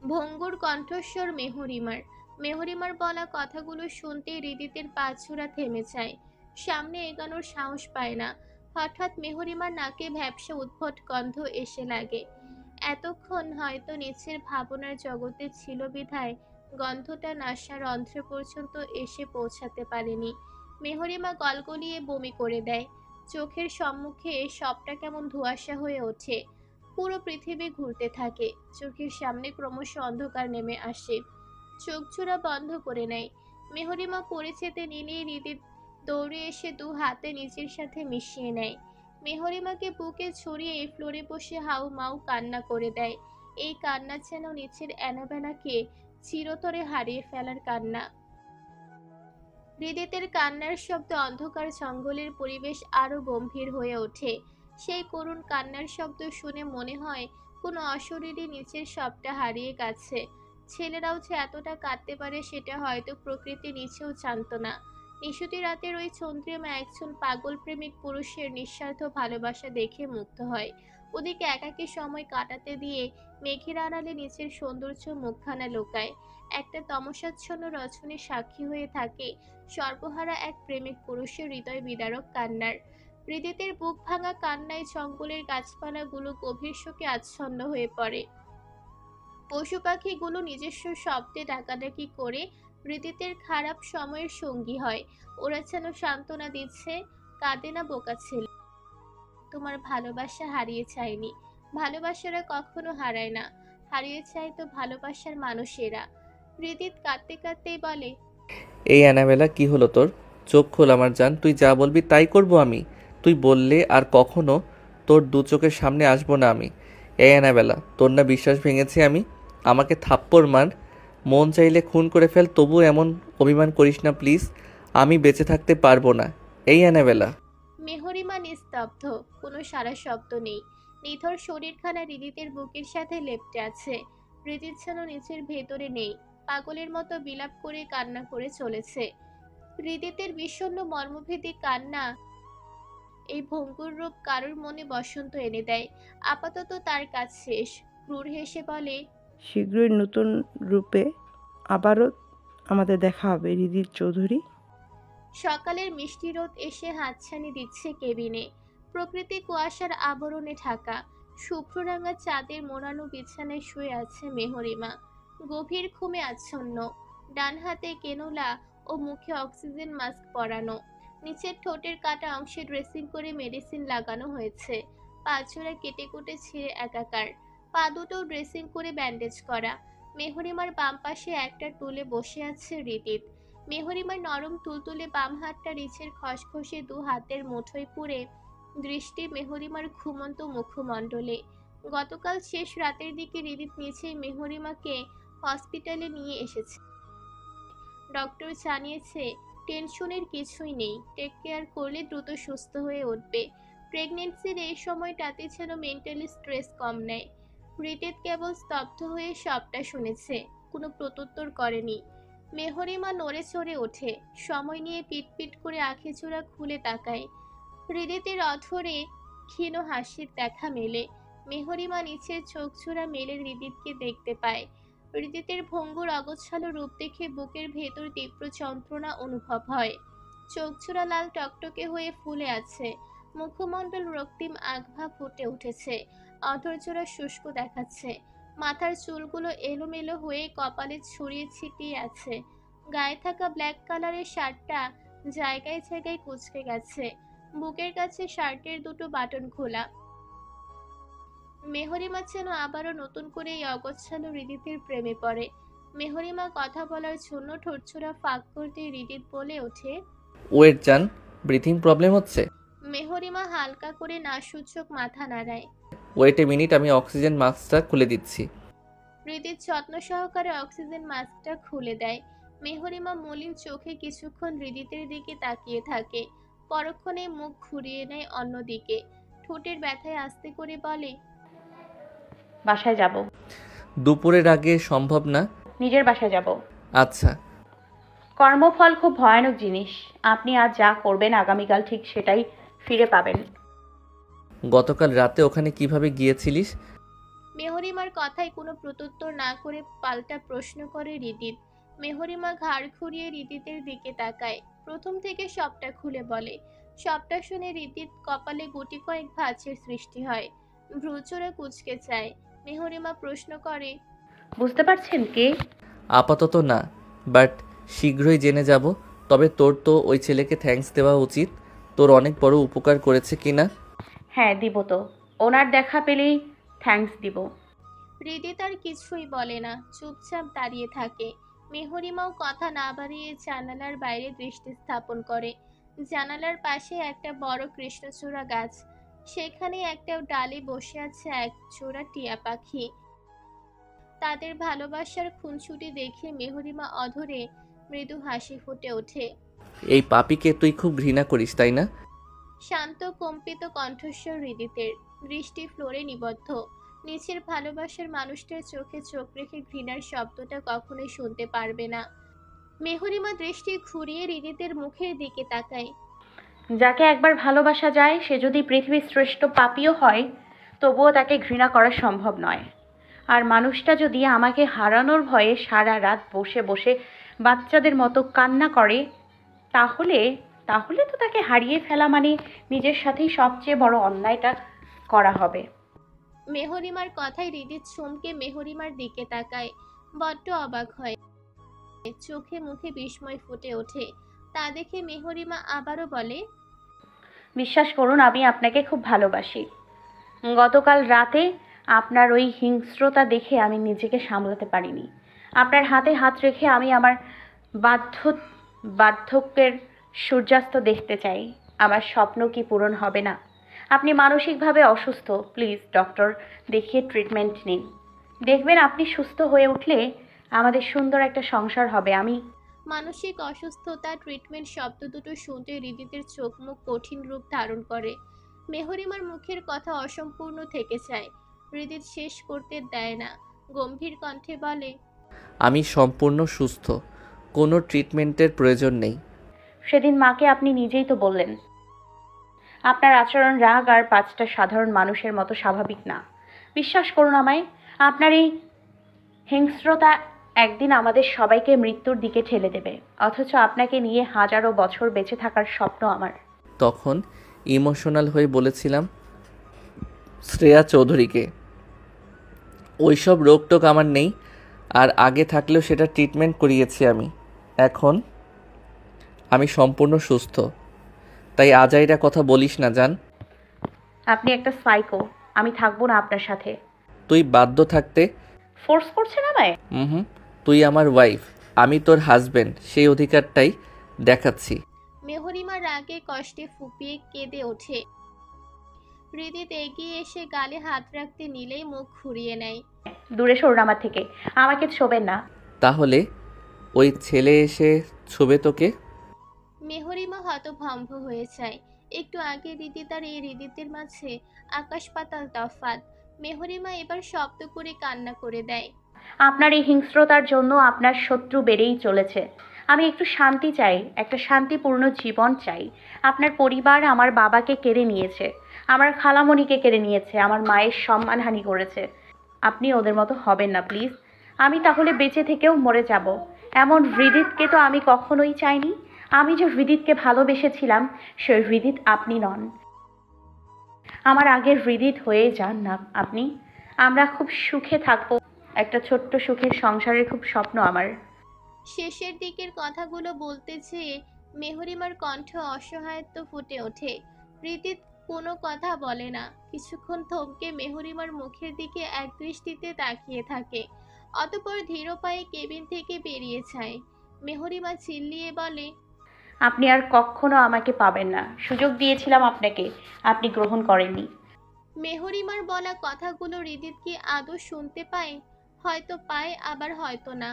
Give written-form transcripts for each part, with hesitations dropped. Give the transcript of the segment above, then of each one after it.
ভঙ্গুর কণ্ঠস্বর মেহরিমার। মেহরিমার বলা কথাগুলো শুনতে হৃদিতের পা ছোড়া থেমে যায়। সামনে এগানোর সাহস পায় না। হঠাৎ মেহরিমার নাকে ভ্যাপসা উদ্ভট গন্ধ এসে লাগে। এতক্ষণ হয়তো নিচের ভাবনার জগতে ছিল বিধায় গন্ধটা নাসার অন্ধ্র পর্যন্ত এসে পৌঁছাতে পারেনি। মেহরিমা গলগলিয়ে বমি করে দেয়। চোখের সম্মুখে সবটা কেমন ধোঁয়াশা হয়ে ওঠে। পুরো পৃথিবী ঘুরতে থাকে। চোখের সামনে ক্রমশ অন্ধকার নেমে আসে। চোখ জোড়া বন্ধ করে নেয়। মেহরিমা পড়ে যেতে নিলেই হৃদিত দৌড়ে এসে দু হাতে নিজের সাথে মিশিয়ে নেয়। মেহরিমাকে বুকে ছড়িয়ে ফ্লোরে বসে হাউ মাউ কান্না করে দেয়। এই কান্না যেন নিচের অ্যানাবেলাকে চিরতরে হারিয়ে ফেলার কান্না। হৃদিতের কান্নার শব্দ অন্ধকার জঙ্গলের পরিবেশ আরো গম্ভীর হয়ে ওঠে। সেই করুণ কান্নার শব্দ শুনে মনে হয় কোনো অশরীরী নিচের সবটা হারিয়ে গেছে। ছেলেরাও যে এতটা কাঁদতে পারে সেটা হয়তো প্রকৃতি নিচেও জানত না। নিশুতি রাতের ওই চন্দ্রিমা একজন পাগল প্রেমিক পুরুষের নিঃস্বার্থ ভালোবাসা দেখে মুগ্ধ হয়। ওদিকে একাকী সময় কাটাতে দিয়ে মেঘের আড়ালে নিচের সৌন্দর্য মুখখানা লোকায়। একটা তমসাচ্ছন্ন রচনের সাক্ষী হয়ে থাকে সর্বহারা এক প্রেমিক পুরুষের হৃদয় বিদারক কান্নার। হৃদিতের বুক ভাঙা কান্নায় জঙ্গলের গাছপালাগুলো গভীর শোকে আচ্ছন্ন হয়ে পড়ে। পশু পাখিগুলো নিজস্ব শব্দে ডাকাডাকি করে হৃদিতের খারাপ সময়ের সঙ্গী হয়। ওরা যেন সান্ত্বনা দিচ্ছে, কাঁদে না বোকা ছেলে, তোমার ভালোবাসা হারিয়ে যায়নি। ভালোবাসারা কখনো হারায় না, হারিয়ে যায় তো ভালোবাসার মানুষেরা। হৃদিত কাঁদতে কাঁদতেই বলে, এই অ্যানাবেলা, কি হলো তোর? চোখ খোল আমার জান, তুই যা বলবি তাই করব আমি। তুই বললে আর কখনো তোর দু চোখের সামনে আসবো না আমি। এই অ্যানাবেলা, তোর না বিশ্বাস ভেঙেছি আমি? আমাকে থাপ্পড় মার, মন চাইলে খুন করে ফেল, তবু এমন অভিমান করিস না প্লিজ। আমি বেঁচে থাকতে পারবো না এই অ্যানাবেলা। মেহরিমা নিস্তব্ধ, কোনো সারা শব্দ নেই। নিথর শরীরখানা হৃদিতের বুকের সাথে লেপ্টে আছে। হৃদিত যেন নিচের ভেতরে নেই, পাগলের মতো বিলাপ করে কান্না করে চলেছে। হৃদিতের বিষণ্ণ মর্মভেদী কান্না, এই ভঙ্গুর রূপ কারোর মনে বসন্ত এনে দেয়। আপাতত তার কাজ শেষ। ক্রূর হেসে বলে, শীঘ্রই নতুন রূপে আবারও আমাদের দেখা হবে হৃদিত চৌধুরী। সকালের মিষ্টি রোদ এসে হাতছানি দিচ্ছে কেবিনে। প্রকৃতি কুয়াশার আবরণে ঢাকা। শুভ্ররাঙা চাঁদের মোড়ানো বিছানায় শুয়ে আছে মেহরিমা, গভীর ঘুমে আচ্ছন্ন। ডান হাতে কেনোলা ও মুখে অক্সিজেন মাস্ক পরানো। নিচের ঠোঁটের কাটা অংশে ড্রেসিং করে মেডিসিন লাগানো হয়েছে। পা জোড়া কেটে কুটে ছিঁড়ে একাকার। পা দুটো ড্রেসিং করে ব্যান্ডেজ করা। মেহরিমার বাম পাশে একটা টুলে বসে আছে হৃদিত। মেহরিমার নরম তুলতুলে বাম হাতটা রিছের খসখসে দু হাতের মুঠোয় পুরে দৃষ্টি মেহরিমার ঘুমন্ত মুখমণ্ডলে। গতকাল শেষ রাতের দিকে হৃদিত নিচেই মেহরিমাকে হসপিটালে নিয়ে এসেছে। ডক্টর জানিয়েছে টেনশনের কিছুই নেই, টেক কেয়ার করলে দ্রুত সুস্থ হয়ে উঠবে। প্রেগনেন্সির এই সময়টাতে যেন মেন্টালি স্ট্রেস কম নেয়। হৃদিত কেবল স্তব্ধ হয়ে সবটা শুনেছে, কোনো প্রত্যুত্তর করেনি। মেহরিমা নড়ে চড়ে ওঠে, সময় নিয়ে পিটপিট করে আখিচোড়া খুলে তাকায়। হৃদিতের অধরে ক্ষীণ হাসির দেখা মেলে। মেহরিমা নিচের চোখ ছোড়া মেলে হৃদিতকে দেখতে পায়। হৃদিতের ভঙ্গুর অগোছালো রূপ দেখে বুকের ভেতর তীব্র যন্ত্রণা অনুভব হয়। চোখ ছোড়া লাল টকটকে হয়ে ফুলে আছে। মুখমণ্ডল রক্তিম আভা ফুটে উঠেছে। অধরচোরা শুষ্ক দেখাচ্ছে। মাথার চুলগুলো এলোমেলো হয়ে কপালে ছড়িয়ে ছিটিয়ে আছে। গায়ে থাকা ব্ল্যাক কালারের শার্টটা জায়গায় জায়গায় কুঁচকে গেছে। বুকের কাছে শার্টের দুটো বাটন খোলা। মেহরিমা যেন আবারও নতুন করে এই অগোছালো হৃদিতের প্রেমে পড়ে। মেহরিমা কথা বলার জন্য ঠোঁটছোড়া ফাঁক করতে হৃদিত বলে ওঠে, ওয়েট জান, ব্রিথিং প্রবলেম হচ্ছে। মেহরিমা হালকা করে নাসূচক মাথা নাড়ায়। ওয়েট এ মিনিট, আমি অক্সিজেন মাস্কটা খুলে দিচ্ছি। হৃদিত যত্ন সহকারে অক্সিজেন মাস্কটা খুলে দেয়। মেহরিমা মলিন চোখে কিছুক্ষণ হৃদিতের দিকে তাকিয়ে থাকে, পরক্ষণে মুখ ঘুরিয়ে নেয় অন্যদিকে। ঠোঁটের ব্যথায় আস্তে করে বলে, বাসায় যাব। দুপুরের আগে সম্ভব না? নিজের বাসায় যাব। আচ্ছা। কর্মফল খুব ভয়ানক জিনিস। আপনি আজ যা করবেন আগামীকাল ঠিক সেটাই ফিরে পাবেন। গতকাল রাতে ওখানে কিভাবে গিয়েছিলিস? মেহরিমার কথায় কোনো প্রত্যুত্তর না করে পাল্টা প্রশ্ন করে রিদিত। মেহরিমা ঘাড় ঘুরিয়ে রিদিতের দিকে তাকায়। প্রথম থেকে সবটা খুলে বলে। সবটা শুনে রিদিত কপালে গুটি কয়েক ভাঁজের সৃষ্টি হয়। ভ্রুচোরা কুঁচকে যায়। মেহরিমা প্রশ্ন করে, বুঝতে পারছেন কে? আপাতত না, বাট শীঘ্রই জেনে যাব। তবে তোর তো ওই ছেলেকে থ্যাঙ্কস দেওয়া উচিত, তোর অনেক বড় উপকার করেছে কিনা। হ্যাঁ দিব তো, ওনার দেখা পেলেই থ্যাঙ্কস দিব। হৃদিত আর কিছুই বলে না, চুপচাপ দাঁড়িয়ে থাকে। মেহরিমাও কথা না বাড়িয়ে জানালার বাইরে দৃষ্টি স্থাপন করে। জানালার পাশে একটা বড় কৃষ্ণচূড়া গাছ। সেখানে একটা ডালে বসে আছে এক জোড়া টিয়া পাখি। তাদের ভালোবাসার খুনসুটি দেখে মেহরিমা অধরে মৃদু হাসি ফুটে ওঠে। এই পাপিকে তুই খুব ঘৃণা করিস, তাই না? শান্ত কম্পিত কণ্ঠস্বর হৃদিতের, দৃষ্টি ফ্লোরে নিবদ্ধ। নিচের ভালোবাসার মানুষটার চোখে চোখ রেখে ঘৃণার শব্দটা কখনোই শুনতে পারবে না। মেহরিমা দৃষ্টি ঘুরিয়ে হৃদিতের মুখের দিকে তাকায়। যাকে একবার ভালোবাসা যায় সে যদি পৃথিবীর শ্রেষ্ঠ পাপীও হয় তবুও তাকে ঘৃণা করা সম্ভব নয়। আর মানুষটা যদি আমাকে হারানোর ভয়ে সারা রাত বসে বসে বাচ্চাদের মতো কান্না করে তাহলে তাহলে তো তাকে হারিয়ে ফেলা মানে নিজের সাথেই সবচেয়ে বড় অন্যায়টা করা হবে। মেহরিমার কথায় হৃদিত চমকে মেহরিমার দিকে তাকায়। বড্ড অবাক হয়, চোখে মুখে বিস্ময় ফুটে ওঠে। তা দেখে মেহরিমা আবারও বলে, বিশ্বাস করুন আমি আপনাকে খুব ভালোবাসি। গতকাল রাতে আপনার ওই হিংস্রতা দেখে আমি নিজেকে সামলাতে পারিনি। আপনার হাতে হাত রেখে আমি আমার বাধ্য বার্ধক্যের সূর্যাস্ত দেখতে চাই। আমার স্বপ্ন কি পূরণ হবে না? আপনি মানসিকভাবে অসুস্থ, প্লিজ ডক্টর দেখিয়ে ট্রিটমেন্ট নিন। দেখবেন আপনি সুস্থ হয়ে উঠলে আমাদের সুন্দর একটা সংসার হবে। আমি মানসিক অসুস্থতা ট্রিটমেন্ট শব্দ দুটো শুনতে হৃদিতের চোখ মুখ কঠিন রূপ ধারণ করে। মেহরিমার মুখের কথা অসম্পূর্ণ থেকে যায়। হৃদিত শেষ করতে দেয় না, গম্ভীর কণ্ঠে বলে, আমি সম্পূর্ণ সুস্থ, কোনো ট্রিটমেন্টের প্রয়োজন নেই। সেদিন মাকে আপনি নিজেই তো বললেন আপনার আচরণ রাগ আর পাঁচটা সাধারণ মানুষের মতো স্বাভাবিক না। বিশ্বাস করুন আমায়, আপনার এই হিংস্রতা একদিন আমাদের সবাইকে মৃত্যুর দিকে ঠেলে দেবে। অথচ আপনাকে নিয়ে হাজারো বছর বেঁচে থাকার স্বপ্ন আমার। তখন ইমোশনাল হয়ে বলেছিলাম শ্রেয়া চৌধুরীকে, ওইসব রোগটোক আমার নেই, আর আগে থাকলেও সেটা ট্রিটমেন্ট করিয়েছি আমি। এখন আমি সম্পূর্ণ সুস্থ, তাই আজাইরা কথা বলিস না জান। আপনি একটা সাইকো, আমি থাকবো না আপনার সাথে। তুই বাধ্য থাকতে। ফোর্স করছেন আমায়? হুম, তুই আমার ওয়াইফ, আমি তোর হাজবেন্ড, সেই অধিকারটাই দেখাচ্ছি। মেহরিমা রাগে কষ্টে ফুপিয়ে কেঁদে ওঠে। হৃদিত এগিয়ে এসে গালে হাত রাখতে নিলেই মুখ ঘুরিয়ে নেয়। দূরে সরুন আমার থেকে, আমাকে ছোবেন না। তাহলে ওই ছেলে এসে ছুবে তোকে? মেহরিমা হতভম্ব হয়ে যায়। একটু আগে হৃদিত আর এই হৃদিতের মাঝে আকাশ পাতাল তফাৎ। মেহরিমা এবার শব্দ করে কান্না করে দেয়। আপনার এই হিংস্রতার জন্য আপনার শত্রু বেড়েই চলেছে। আমি একটু শান্তি চাই, একটা শান্তিপূর্ণ জীবন চাই। আপনার পরিবার আমার বাবাকে কেড়ে নিয়েছে, আমার খালামণিকে কেড়ে নিয়েছে, আমার মায়ের সম্মানহানি করেছে। আপনি ওদের মতো হবেন না প্লিজ। আমি তাহলে বেঁচে থেকেও মরে যাব। এমন হৃদিতকে তো আমি কখনোই চাইনি। আমি যে হৃদিতকে ভালোবেসেছিলাম সে হৃদিত আপনি নন। আমার আগের হৃদিত হয়ে যান না আপনি। আমরা খুব সুখে থাকবো, একটা ছোট্ট সুখের সংসারের খুব স্বপ্ন আমার। শেষের দিকের কথাগুলো বলতে চেয়ে মেহরিমার কণ্ঠ অসহায়ত্ব ফুটে ওঠে। হৃদিত কোনো কথা বলে না, কিছুক্ষণ থমকে মেহরিমার মুখের দিকে একদৃষ্টিতে তাকিয়ে থাকে। অতঃপর ধীর পায়ে কেবিন থেকে বেরিয়ে যায়। মেহরিমা চিল্লিয়ে বলে, আপনি আর কখনো আমাকে পাবেন না। সুযোগ দিয়েছিলাম আপনাকে, আপনি গ্রহণ করেননি। মেহরিমার বলা কথাগুলো হৃদিত কি আদৌ শুনতে পায়? হয়তো পায়, আবার হয়তো না।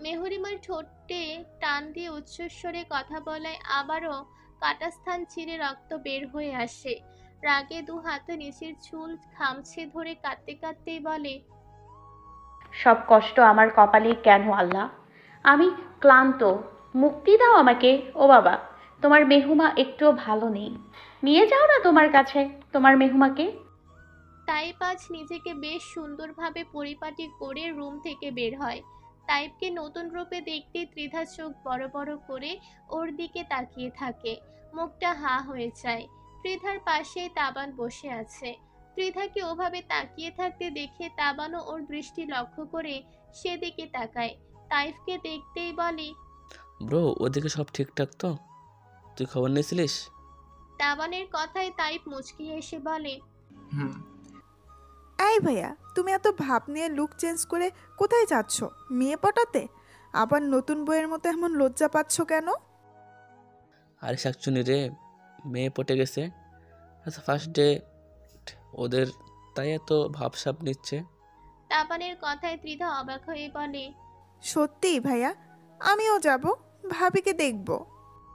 মেহরিমার ঠোঁটে টান দিয়ে উচ্চস্বরে কথা বলায় আবারও কাটাস্থান চিরে রক্ত বের হয়ে আসে। রাগে দু হাতে নিচের চুল খামছে ধরে কাঁদতে কাঁদতেই বলে, সব কষ্ট আমার কপালে কেন আল্লাহ? আমি ক্লান্ত, মুক্তি দাও আমাকে। ও বাবা, তোমার মেহুমা একটুও ভালো নেই। নিয়ে যাও না তোমার কাছে তোমার মেহুমাকে। তাইপ আজ নিজেকে বেশ সুন্দরভাবে পরিপাটি করে রুম থেকে বের হয়। তাইপকে নতুন রূপে দেখতে ত্রিধা চোখ বড় বড় করে ওর দিকে তাকিয়ে থাকে, মুখটা হা হয়ে যায়। ত্রিধার পাশেই তাবান বসে আছে। ত্রিধাকে ওভাবে তাকিয়ে থাকতে দেখে তাবানও ওর দৃষ্টি লক্ষ্য করে সেদিকে তাকায়। তাইফকে দেখতেই বলে, ব্রো, ওদিকে সব ঠিকঠাক তো? তুই খবর নিয়েছিলিস? তাবানের কথায় তাইপ মুচকি হেসে বলে, হুম। এই ভাইয়া, তুমি এত ভাব নিয়ে লুক চেঞ্জ করে কোথায় যাচ্ছ? মেয়ে পটাতে? আবার নতুন বইয়ের মতো এমন লজ্জা পাচ্ছ কেন? আরে শাকচুনি রে, মেয়ে পটে গেছে। আচ্ছা, ফার্স্ট ডে ওদের, তাই এত ভাবসাব নিচ্ছে। তাবানের কথায় ত্রিধা অবাক হয়ে বলে, সত্যিই ভাইয়া, আমিও যাব, ভাবিকে দেখব।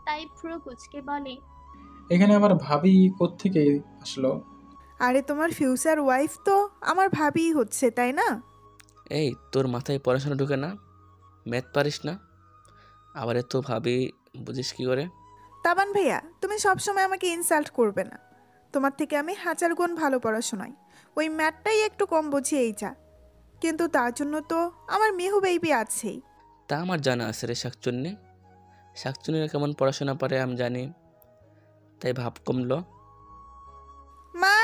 তাইপ ভ্রু কুচকে বলে, এখানে আবার ভাবি কোত্থেকে আসলো? আরে তোমার ফিউচার ওয়াইফ তো আমার ভাবিই হচ্ছে, তাই না? এই, তোর মাথায় পড়াশোনা ঢুকে না? ম্যাথ পারিস না? আবার এত ভাবি বুঝিস কি করে? তাবান ভাইয়া, তুমি সবসময় আমাকে ইনসাল্ট করবে না। তোমার থেকে আমি হাজার গুণ ভালো পড়াশোনায়, ওই ম্যাথটাই একটু কম বুঝি এই যা। কিন্তু তার জন্য তো আমার মেহু বেবি আছেই। তা আমার জানা আছে রে শাকচুন্নি। শাকচুন্নিরা কেমন পড়াশোনা পারে আমি জানি, তাই ভাব কমলো। মা,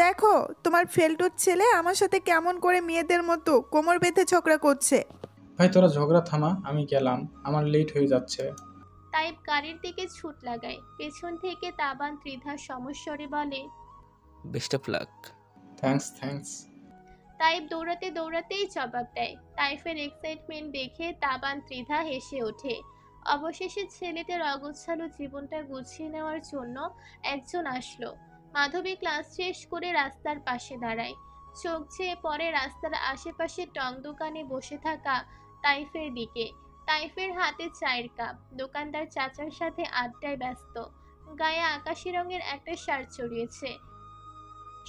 দেখো তোমার ফেলটুর ছেলে আমার সাথে কেমন করে মেয়েদের মতো কোমর বেঁধে ঝগড়া করছে। ভাই তোরা ঝগড়া থামা, আমি গেলাম, আমার লেট হয়ে যাচ্ছে। তাইপ গাড়ির দিকে ছুট লাগায়। পেছন থেকে তাবান ত্রিধার সমস্বরে বলে, বেস্ট অফ লাক। থ্যাঙ্কস। তাইপ দৌড়াতে দৌড়াতেই জবাব দেয়। তাইফের এক্সাইটমেন্ট দেখে তাবান ত্রিধা হেসে ওঠে। অবশেষে ছেলেটার অগোছালো জীবনটা গুছিয়ে নেওয়ার জন্য একজন আসলো। মাধবী ক্লাস শেষ করে রাস্তার পাশে দাঁড়ায়। চোখ চেয়ে পরে রাস্তার আশেপাশে টং দোকানে বসে থাকা তাইফের দিকে। তাইফের হাতে চায়ের কাপ। দোকানদার চাচার সাথে আড্ডায় ব্যস্ত। গায়ে আকাশি রঙের একটা শার্ট চড়িয়েছে।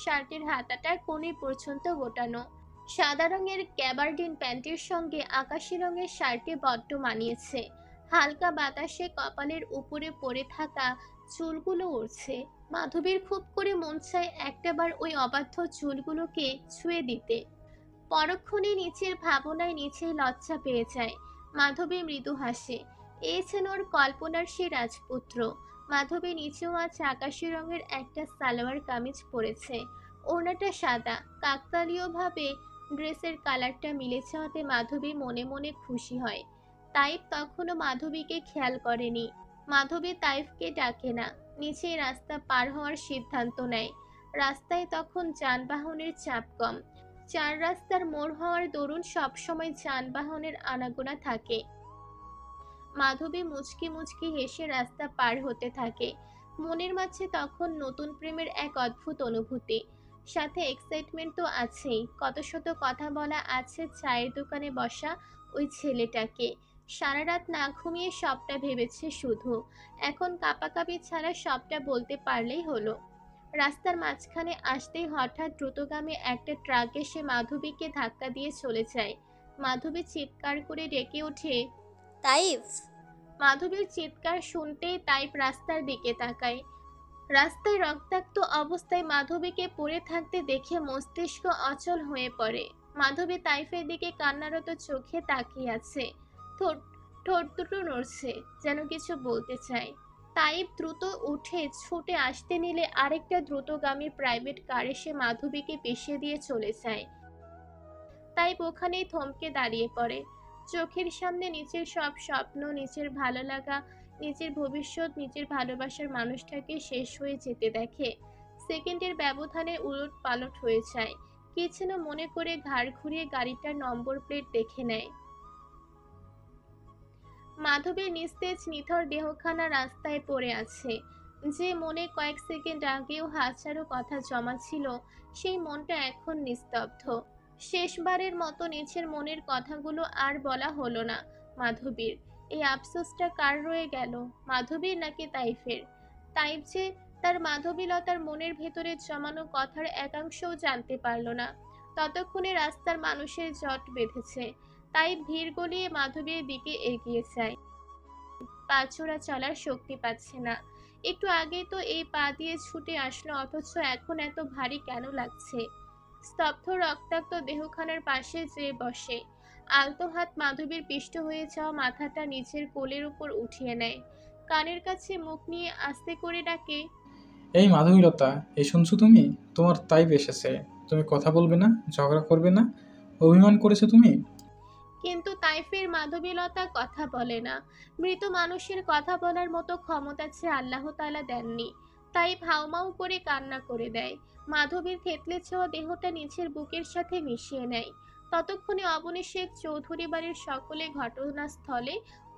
শার্টের হাতাটা কোণে পর্যন্ত গোটানো। সাদা রঙের গ্যাবার্ডিন প্যান্টের সঙ্গে আকাশি রঙের শার্টে বড্ড মানিয়েছে। হালকা বাতাসে কপালের উপরে পড়ে থাকা চুলগুলো উড়ছে। মাধবীর খুব করে মন চায় একটাবার ওই অবাধ্য চুলগুলোকে ছুঁয়ে দিতে। পরক্ষণে নিচের ভাবনায় নিচেই লজ্জা পেয়ে যায়। মাধবী মৃদু হাসে। এ যেন ওর কল্পনার সে রাজপুত্র। মাধবী নিচেও আজ আকাশি রঙের একটা সালোয়ার কামিজ পরেছে। ওড়নাটা সাদা। কাকতালীয়ভাবে ড্রেসের কালারটা মিলে যাওয়াতে মাধবী মনে মনে খুশি হয়। তাইফ তখনও মাধবীকে খেয়াল করেনি। মাধবী তাইফকে ডাকে না। নিচেই রাস্তা পার হওয়ার সিদ্ধান্ত নেয়। রাস্তায় তখন যানবাহনের চাপ কম। চার রাস্তার মোড় হওয়ার দরুন সবসময় যানবাহনের আনাগোনা থাকে। মাধবী মুচকি মুচকি হেসে রাস্তা পার হতে থাকে। মনের মাঝে তখন নতুন প্রেমের এক অদ্ভুত অনুভূতি, সাথে এক্সাইটমেন্ট তো আছেই। কত শত কথা বলা আছে চায়ের দোকানে বসা ওই ছেলেটাকে। সারা রাত না ঘুমিয়ে সবটা ভেবেছে শুধু। এখন কাঁপাকাঁপি ছাড়া সবটা বলতে পারলেই হলো। রাস্তার মাঝখানে আসতেই হঠাৎ দ্রুতগামী একটা ট্রাক এসে মাধবীকে ধাক্কা দিয়ে চলে যায়। মাধবী চিৎকার করে ডেকে ওঠে, তাইফ! মাধবীর চিৎকার শুনতেই তাইপ রাস্তার দিকে তাকায়। রাস্তায় রক্তাক্ত অবস্থায় মাধবীকে পড়ে থাকতে দেখে মস্তিষ্ক অচল হয়ে পড়ে। মাধবী তাইফের দিকে কান্নারত চোখে তাকিয়ে আছে। ঠোঁট দুটো নড়ছে, যেন কিছু বলতে চায়। তাইপ দ্রুত উঠে ছুটে আসতে নিলে আরেকটা দ্রুতগামী প্রাইভেট কার এসে মাধবীকে পিষিয়ে দিয়ে চলে যায়। তাইপ ওখানেই থমকে দাঁড়িয়ে পড়ে। চোখের সামনে নিজের সব স্বপ্ন, নিজের ভালো লাগা, নিজের ভবিষ্যৎ, নিজের ভালোবাসার মানুষটাকে শেষ হয়ে যেতে দেখে। সেকেন্ডের ব্যবধানে উলট পালট হয়ে যায়। কি যেন মনে করে ঘাড় ঘুরিয়ে গাড়িটার নম্বর প্লেট দেখে নেয়। মাধবীর নিস্তেজ নিথর দেহখানা রাস্তায় পড়ে আছে। যে মনে কয়েক সেকেন্ড আগেও হাজারো কথা জমা ছিল, সেই মনটা এখন নিস্তব্ধ। শেষবারের মতো নিজের মনের কথাগুলো আর বলা হলো না মাধবীর। এই আফসোসটা কার রয়ে গেল, মাধবীর নাকি তাইফের? তাইফ যে তার মাধবীলতার মনের ভেতরে জমানো কথার একাংশও জানতে পারল না। ততক্ষণে রাস্তার মানুষের জট বেঁধেছে। তাই ভিড় গলিয়ে মাধবীর দিকে এগিয়ে যায়। পা চোরা চলার শক্তি পাচ্ছে না। একটু আগে তো এই পা দিয়ে ছুটে আসলো, অথচ এখন এত ভারী কেন লাগছে? স্তব্ধ রক্তাক্ত দেহখানার পাশে যেয়ে বসে। আলতো হাত মাধবীর পিষ্ট হয়ে যাওয়া মাথাটা নিচের কোলের উপর উঠিয়ে নেয়। কানের কাছে মুখ নিয়ে আস্তে করে ডাকে, এই মাধবীলতা, এই শুনছো তুমি? তোমার তাইপ এসেছে। তুমি কথা বলবে না, ঝগড়া করবে না, অভিমান করেছো তুমি। কিন্তু তাইফের মাধবীলতা কথা বলে না। মৃত মানুষের কথা বলার মতো ক্ষমতা যে আল্লাহ তাআলা দেননি। তাইফ হাউমাউ করে কান্না করে দেয়। মাধবীর থেতলে ছোঁয়া দেহটা নিচের বুকের সাথে মিশিয়ে নেয়। ততক্ষণে অবনী শেখ চৌধুরী বাড়ির সকলে ঘটনাস্থলে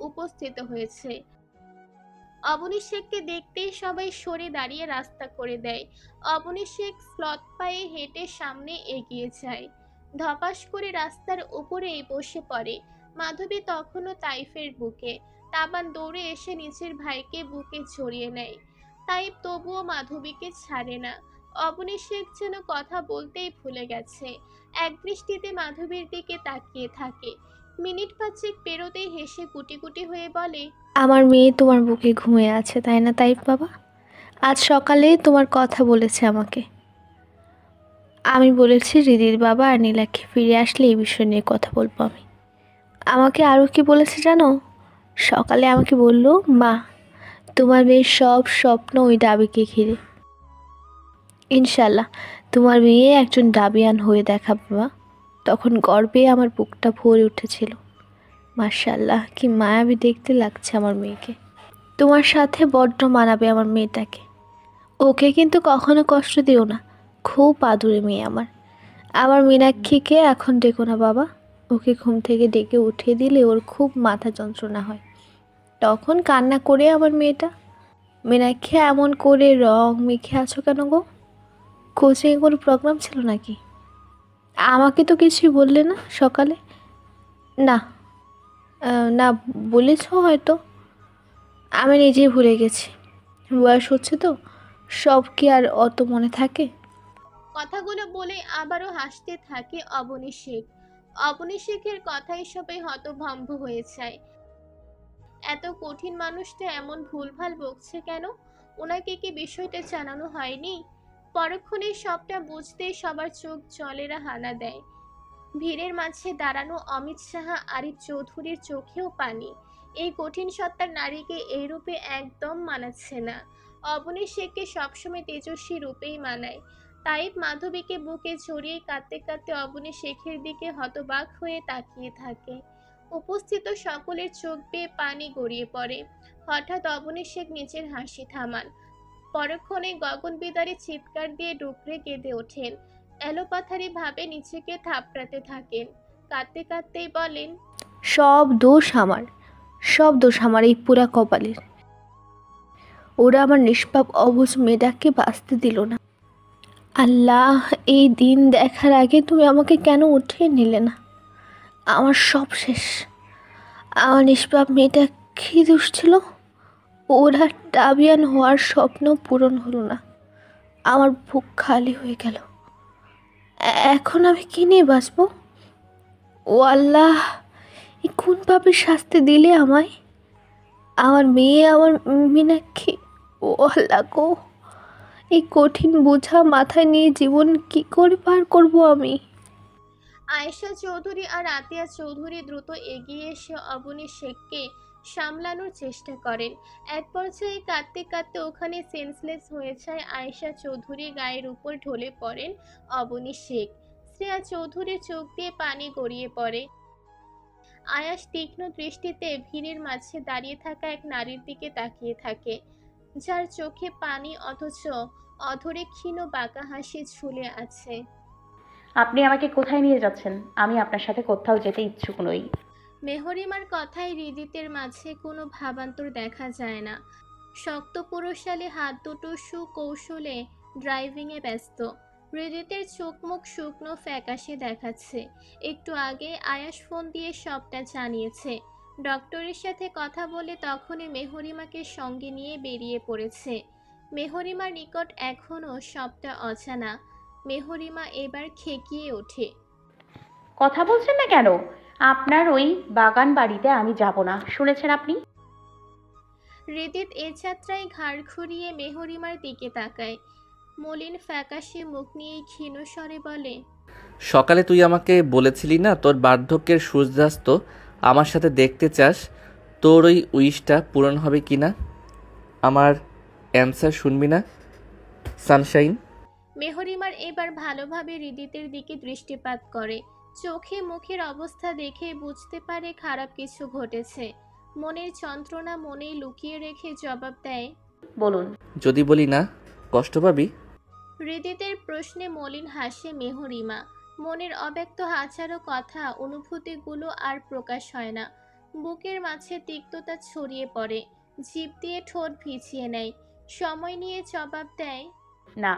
উপস্থিত হয়েছে। অবনী শেখকে দেখতেই সবাই সরে দাঁড়িয়ে রাস্তা করে দেয়। অবনী শেখ স্লথ পায়ে হেঁটে সামনে এগিয়ে যায়। ধপাস করে রাস্তার উপরেই বসে পড়ে। মাধবী তখনও তাইফের বুকে। তাবান দৌড়ে এসে নিজের ভাইকে বুকে জড়িয়ে নেয়। তাইফ তবুও মাধবীকে ছাড়ে না। অবনী শেখ যেন কথা বলতেই ভুলে গেছে। এক দৃষ্টিতে মাধবীর দিকে তাকিয়ে থাকে। মিনিট পাঁচেক পেরোতেই হেসে কুটি কুটি হয়ে বলে, আমার মেয়ে তোমার বুকে ঘুমিয়ে আছে, তাই না তাইফ বাবা? আজ সকালে তোমার কথা বলেছে আমাকে। আমি বলেছি রিদির বাবা আর নীলাক্ষী ফিরে আসলে এই বিষয় নিয়ে কথা বলবো আমি। আমাকে আরও কি বলেছে জানো? সকালে আমাকে বলল, মা তোমার মেয়ের সব স্বপ্ন ওই ডাবিকে ঘিরে। ইনশাল্লাহ তোমার মেয়ে একজন ডাবিয়ান হয়ে দেখাবে মা। তখন গর্বে আমার বুকটা ভরে উঠেছিল। মাশাআল্লাহ, কি মায়াবী দেখতে লাগছে আমার মেয়েকে। তোমার সাথে বড্ড মানাবে আমার মেয়েটাকে। ওকে কিন্তু কখনো কষ্ট দিও না, খুব আদুরে মেয়ে আমার। আমার মীনাক্ষীকে এখন ডেকো না বাবা। ওকে ঘুম থেকে ডেকে উঠিয়ে দিলে ওর খুব মাথা যন্ত্রণা হয়, তখন কান্না করে আমার মেয়েটা। মীনাক্ষী, এমন করে রং মেখে আছো কেন গো? কোচিংয়ে কোনো প্রোগ্রাম ছিল নাকি? আমাকে তো কিছুই বললে না সকালে। না না, বলেছ হয়তো, আমি নিজেই ভুলে গেছি। বয়স হচ্ছে তো, সব কি আর অত মনে থাকে? কথাগুলো বলে আবারও হাসতে থাকে অবনী শেখ। অবনী শেখের কথাই সবাই হতভম্ব হয়ে যায়। এত কঠিন মানুষটা এমন ভুলভাল বকছে কেন? ওনাকে কি বিষয়টা জানানো হয়নি? পরক্ষণে সবটা বুঝতেই সবার চোখ জলেরা হানা দেয়। ভিড়ের মাঝে দাঁড়ানো অমিত সাহা আরিফ চৌধুরীর চোখেও পানি। এই কঠিন সত্তার নারীকে এই রূপে একদম মানাচ্ছে না। অবনী শেখকে সবসময় তেজস্বী রূপেই মানায়। তাইব মাধবীকে বুকে জড়িয়ে কাঁদতে কাঁদতে অবনী শেখের দিকে হতবাক হয়ে তাকিয়ে থাকে। উপস্থিত সকলের চোখ বেয়ে পানি গড়িয়ে পড়ে। হঠাৎ অবনী শেখ নিজের হাসি থামান। পরক্ষণে গগন বিদারী চিৎকার দিয়ে ডুকরে কেঁদে ওঠেন। এলোপাথারি ভাবে নিজেকে থাপড়াতে থাকেন। কাঁদতে কাঁদতেই বলেন, সব দোষ আমার, সব দোষ আমার এই পুরা কপালের। ওরা আমার নিষ্পাপ অবুঝ মেয়েটাকে বাঁচতে দিল না। আল্লাহ, এই দিন দেখার আগে তুমি আমাকে কেন উঠিয়ে নিলে না? আমার সব শেষ। আমার নিষ্পাপ মেয়েটা কী দোষ ছিল? ওরা টাবিয়ান হওয়ার স্বপ্ন পূরণ হলো না। আমার বুক খালি হয়ে গেল। এখন আমি কী নিয়ে বাঁচবো? ও আল্লাহ, এ কোন পাপের শাস্তি দিলে আমায়? আমার মেয়ে, আমার মীনাক্ষী। ও আল্লাহ গো, এই কঠিন বোঝা মাথায় নিয়ে জীবন কি করে পার করব আমি? আয়েশা চৌধুরী আর আতিয়া চৌধুরী দ্রুত এগিয়ে এসে অবনী শেখকে সামলানোর চেষ্টা করেন। এক পর্যায়ে কাঁদতে কাঁদতে ওখানে সেন্সলেস হয়ে যায় আয়েশা চৌধুরী। গায়ের উপর ঢলে পড়েন অবনী শেখ। শ্রেয়া চৌধুরীর চোখ দিয়ে পানি গড়িয়ে পড়ে। আয়াস তীক্ষ্ণ দৃষ্টিতে ভিড়ের মাঝে দাঁড়িয়ে থাকা এক নারীর দিকে তাকিয়ে থাকে, যার চোখে পানি অথচ অধরে ক্ষীণ বাঁকা হাসি ঝুলে আছে। আপনি আমাকে কোথায় নিয়ে যাচ্ছেন? আমি আপনার সাথে কোথাও যেতে ইচ্ছুক নই। মেহরিমার কথায় হৃদিতের মাঝে কোনো ভাবান্তর দেখা যায় না। শক্ত পুরুষালী হাত দুটো সুকৌশলে ড্রাইভিংয়ে ব্যস্ত। হৃদিতের চোখ মুখ শুকনো ফ্যাকাশে দেখাচ্ছে। একটু আগে আয়াস ফোন দিয়ে সবটা জানিয়েছে। ডক্টরের সাথে কথা বলে তখনই মেহরিমাকে সঙ্গে নিয়ে বেরিয়ে পড়েছে। মেহরিমার নিকট এখনও সবটা অজানা। মেহরিমা এবার খেকিয়ে ওঠে। কথা বলছেন না কেন? আপনার ওই বাগান বাড়িতে আমি যাব না, শুনেছেন আপনি? হৃদিত এ যাত্রায় ঘাড় ঘুরিয়ে মেহরিমার দিকে তাকায়। মলিন ফ্যাকাশে মুখ নিয়ে ক্ষীণ স্বরে বলে, সকালে তুই আমাকে বলেছিলি না তোর বার্ধক্যের সূর্যাস্ত আমার সাথে দেখতে চাস, তোর ওই উইশটা পূরণ হবে কি না? আমার অ্যান্সার শুনবি না সানশাইন? মেহরিমার এবার ভালোভাবে হৃদিতের দিকে দৃষ্টিপাত করে। চোখে মুখের অবস্থা দেখে বুঝতে পারে খারাপ কিছু ঘটেছে। মনের যন্ত্রণা মনেই লুকিয়ে রেখে জবাব দেয়, বলুন। যদি বলি না কষ্ট পাবি? হৃদিতের প্রশ্নে মলিন হাসে মেহরিমা। মনের অব্যক্ত হাজারো কথা, অনুভূতিগুলো আর প্রকাশ হয় না। বুকের মাঝে তিক্ততা ছড়িয়ে পড়ে, জিভ দিয়ে ঠোঁট ভিজিয়ে নেয়। সময় নিয়ে জবাব দেয়, না।